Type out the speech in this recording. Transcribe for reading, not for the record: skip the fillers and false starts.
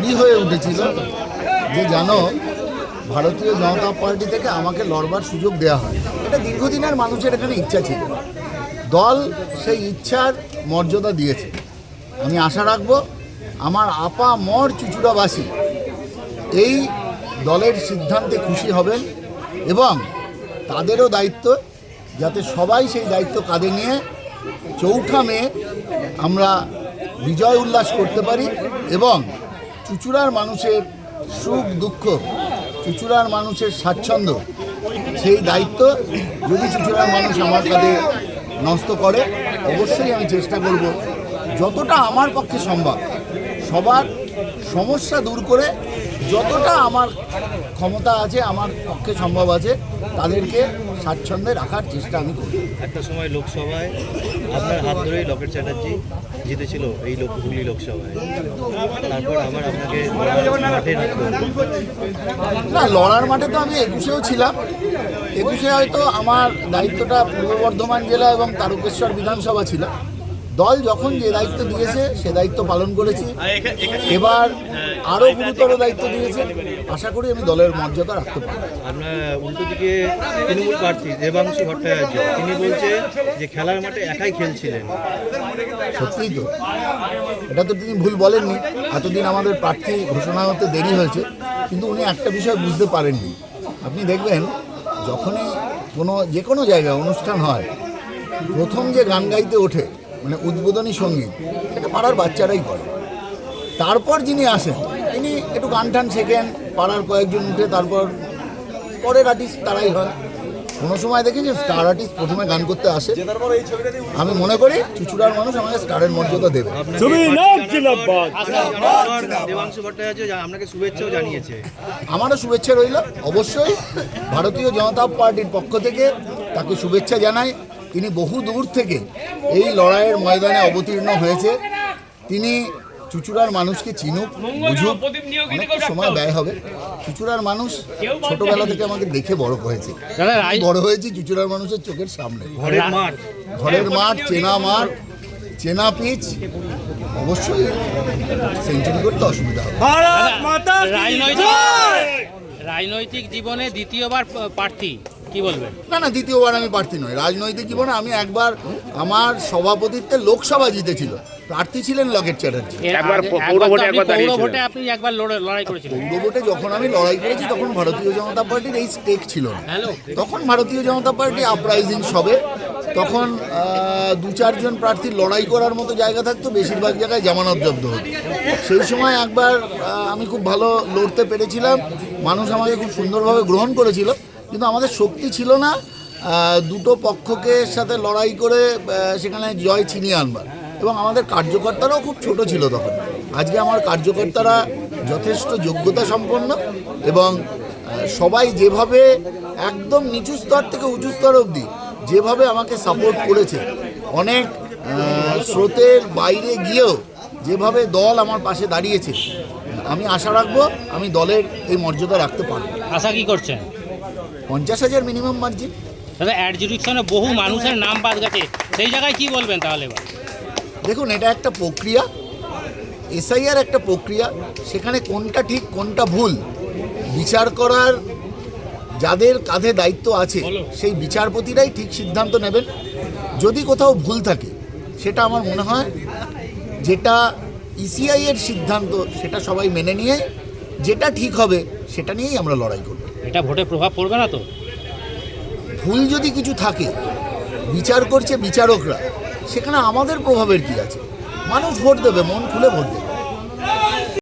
তৈরি হয়ে উঠেছিল যে জানো ভারতীয় জনতা পার্টি থেকে আমাকে লড়বার সুযোগ দেওয়া হয়। এটা দীর্ঘদিনের মানুষের এখানে ইচ্ছা ছিল, দল সেই ইচ্ছার মর্যাদা দিয়েছে। আমি আশা রাখব আমার আপা মর চুচুড়াবাসী এই দলের সিদ্ধান্তে খুশি হবেন এবং তাদেরও দায়িত্ব যাতে সবাই সেই দায়িত্ব কাঁধে নিয়ে 4 মে আমরা বিজয় উল্লাস করতে পারি এবং চুচুড়ার মানুষের সুখ দুঃখ, চুচুড়ার মানুষের স্বাচ্ছন্দ্য, সেই দায়িত্ব যদি চুচুড়ার মানুষ আমার কাঁধে ন্যস্ত করে অবশ্যই আমি চেষ্টা করব যতটা আমার পক্ষে সম্ভব সবার সমস্যা দূর করে যতটা আমার ক্ষমতা আছে, আমার পক্ষে সম্ভব আছে, তাদেরকে স্বাচ্ছন্দ্যে রাখার চেষ্টা আমি করি। একটা সময় লোকসভায় আপনার হাত ধরেই লকেট চ্যাটার্জি জিতেছিল এই হুগলি লোকসভায়, তারপর আপনাকে মাঠে না, লড়ার মাঠে তো আমি 21-এও ছিলাম। 21-এ হয়তো আমার দায়িত্বটা পূর্ব বর্ধমান জেলা এবং তারকেশ্বর বিধানসভা ছিল। দল যখন যে দায়িত্ব দিয়েছে সে দায়িত্ব পালন করেছি। এবার আরও গুরুতর দায়িত্ব দিয়েছে, আশা করি আমি দলের মর্যাদা রাখতে পারব। আপনার উল্টো দিকে তৃণমূল প্রার্থী দেবাংশু ভট্টাচার্য তিনি বলছে যে খেলার মাঠে একাই খেলছিলেন। সত্যিই তো, এটা তো তিনি ভুল বলেননি। এতদিন আমাদের প্রার্থী ঘোষণা হতে দেরি হয়েছে, কিন্তু উনি একটা বিষয় বুঝতে পারেননি। আপনি দেখবেন যখনই যে কোনো জায়গায় অনুষ্ঠান হয়, প্রথম যে গান গাইতে ওঠে মানে উদ্বোধনী সঙ্গীত, এটা পাড়ার বাচ্চারাই করে। তারপর যিনি আসেন তিনি একটু গান টান শেখেন, পাড়ার কয়েকজন উঠে তারপর পরের আর্টিস্ট তারাই হয়। কোনো সময় দেখি যে স্টার আর্টিস্ট প্রথমে গান করতে আসে। আমি মনে করি চুচুড়ার মানুষ আমাকে স্টারের মর্যাদা দেবে। দেবাংশু ভট্টাচার্য আপনাকে শুভেচ্ছাও জানিয়েছে। আমারও শুভেচ্ছা রইল, অবশ্যই ভারতীয় জনতা পার্টির পক্ষ থেকে তাকে শুভেচ্ছা জানাই। তিনি বহু দূর থেকে এই লড়াইয়ের ময়দানে অবতীর্ণ হয়েছে। তিনি চুচুড়ার মানুষকে চিনুক, বুঝুক, অনেকটা সময় ব্যয় হবে। চুচুড়ার মানুষ ছোটবেলা থেকে আমাকে দেখে বড় হয়েছে, বড় হয়েছি চুচুড়ার মানুষের চোখের সামনে। ঘরের মাঠ, চেনা পিচ, অবশ্যই সেঞ্চুরি করতে অসুবিধা হবে। রাজনৈতিক জীবনে দ্বিতীয়বার প্রার্থী, কি বলবেন? না, দ্বিতীয়বার আমি প্রার্থী নই। রাজনৈতিক জীবনে আমি একবার আমার সভাপতিত্বে লোকসভা জিতেছিল, প্রার্থী ছিলেন লকেট চ্যাটার্জি। আপনি একবার লড়াই করেছিলেন। পৌরভোটে যখন আমি লড়াই করেছি তখন ভারতীয় জনতা পার্টির এই স্টেক ছিল না। তখন ভারতীয় জনতা পার্টি আপরাইজিং সবে, তখন 2-4 জন প্রার্থীর লড়াই করার মতো জায়গা থাকতো, বেশিরভাগ জায়গায় জামানত জব্দ হতো। সেই সময় একবার আমি খুব ভালো লড়তে পেরেছিলাম, মানুষ আমাকে খুব সুন্দরভাবে গ্রহণ করেছিল, কিন্তু আমাদের শক্তি ছিল না দুটো পক্ষকে সাথে লড়াই করে সেখানে জয় ছিনিয়ে আনবার, এবং আমাদের কার্যকর্তারাও খুব ছোট ছিল তখন। আজকে আমার কার্যকর্তারা যথেষ্ট যোগ্যতা সম্পন্ন এবং সবাই যেভাবে একদম নিচু স্তর থেকে উঁচু স্তর অবধি যেভাবে আমাকে সাপোর্ট করেছে, অনেক স্রোতের বাইরে গিয়েও যেভাবে দল আমার পাশে দাঁড়িয়েছে, আমি আশা রাখবো আমি দলের এই মর্যাদা রাখতে পারবো। আশা কি করছেন? 50,000 মিনিমাম মার্জিন। দাদা, অ্যাডজুডিকশনে বহু মানুষের নাম বাদ গেছে, সেই জায়গায় কি বলবেন তাহলে? দেখুন, এটা একটা প্রক্রিয়া, এসআইআর একটা প্রক্রিয়া, সেখানে কোনটা ঠিক কোনটা ভুল বিচার করার যাদের কাঁধে দায়িত্ব আছে সেই বিচারপতিরাই ঠিক সিদ্ধান্ত নেবেন। যদি কোথাও ভুল থাকে সেটা আমার মনে হয় যেটা ইসিআই এর সিদ্ধান্ত সেটা সবাই মেনে নিয়ে যেটা ঠিক হবে সেটা নিয়েই আমরা লড়াই করব। এটা ভোটে প্রভাব পড়বে না তো? ভুল যদি কিছু থাকে, বিচার করছে বিচারকরা, সেখানে আমাদের প্রভাবের কি আছে? মানুষ ভোট দেবে, মন খুলে ভোট দেবে।